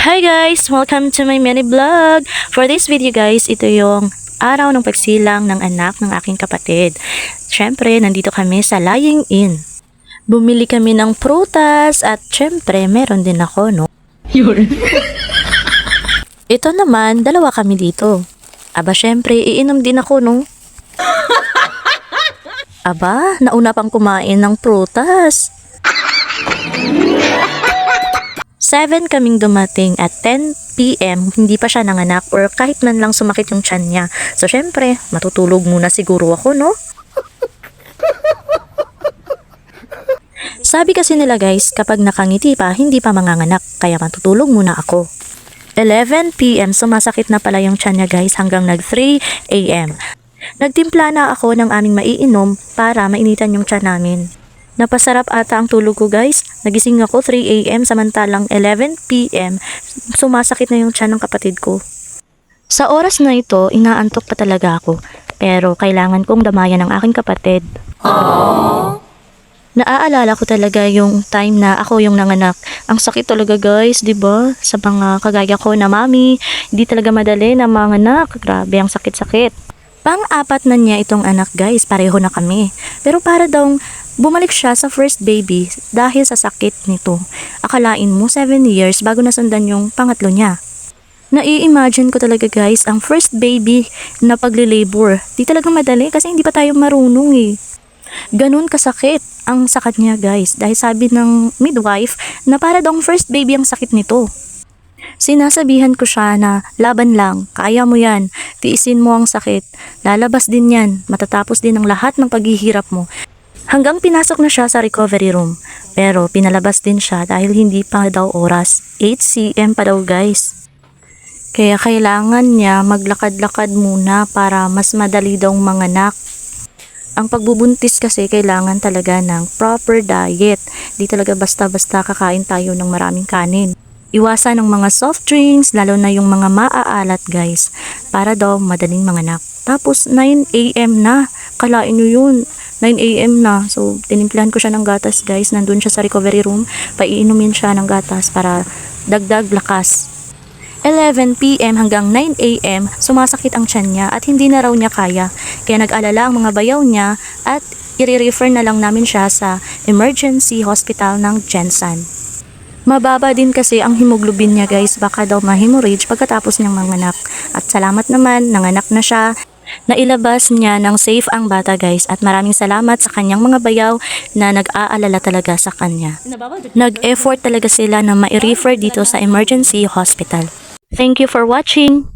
Hi guys! Welcome to my mini vlog! For this video guys, ito yung araw ng pagsilang ng anak ng aking kapatid. Syempre, nandito kami sa Lying In. Bumili kami ng prutas at syempre, meron din ako, no? Ito naman, dalawa kami dito. Aba, syempre, iinom din ako, no? Aba, nauna pang kumain ng prutas. 7 kaming dumating at 10 PM, hindi pa siya nanganak or kahit man lang sumakit yung tiyan niya. So, syempre, matutulog muna siguro ako, no? Sabi kasi nila guys, kapag nakangiti pa, hindi pa manganganak, kaya matutulog muna ako. 11 PM, sumasakit na pala yung tiyan niya guys hanggang nag 3 AM. Nagtimpla na ako ng aming maiinom para mainitan yung tiyan namin. Napasarap ata ang tulog ko guys. Nagising ako 3 AM samantalang 11 PM sumasakit na yung tiyan ng kapatid ko. Sa oras na ito, inaantok pa talaga ako. Pero kailangan kong damayan ng aking kapatid. Naaalala ko talaga yung time na ako yung nanganak. Ang sakit talaga guys, 'di ba? Sa mga kagaya ko na mami, hindi talaga madali na manganak. Grabe ang sakit-sakit. Pang-apat na niya itong anak guys, pareho na kami. Pero para daw bumalik siya sa first baby dahil sa sakit nito. Akalain mo 7 years bago nasundan yung pangatlo niya. Nai-imagine ko talaga guys ang first baby na pagle-labor. Di talaga madali kasi hindi pa tayo marunong eh. Ganun kasakit ang sakit niya guys dahil sabi ng midwife na para daw first baby ang sakit nito. Sinasabihan ko siya na laban lang, kaya mo yan, tiisin mo ang sakit, lalabas din yan, matatapos din ang lahat ng paghihirap mo. Hanggang pinasok na siya sa recovery room, pero pinalabas din siya dahil hindi pa daw oras, 8 cm pa daw guys. Kaya kailangan niya maglakad-lakad muna para mas madali daw manganak. Ang pagbubuntis kasi kailangan talaga ng proper diet, di talaga basta-basta kakain tayo ng maraming kanin. Iwasan ng mga soft drinks, lalo na yung mga maaalat guys, para daw madaling manganak. Tapos 9 AM na, kalain nyo yun, 9 AM na. So tinimplahan ko siya ng gatas guys, nandun siya sa recovery room, paiinumin siya ng gatas para dagdag lakas. 11 PM hanggang 9 AM, sumasakit ang tiyan niya at hindi na raw niya kaya. Kaya nag-alala ang mga bayaw niya at i-refer na lang namin siya sa emergency hospital ng Jensen. Mababa din kasi ang hemoglobin niya guys, baka daw ma-hemorrhage pagkatapos niyang manganak. At salamat naman, nanganak na siya. Nailabas niya ng safe ang bata guys at maraming salamat sa kanyang mga bayaw na nag-aalala talaga sa kanya. Nag-effort talaga sila na ma-refer dito sa emergency hospital. Thank you for watching!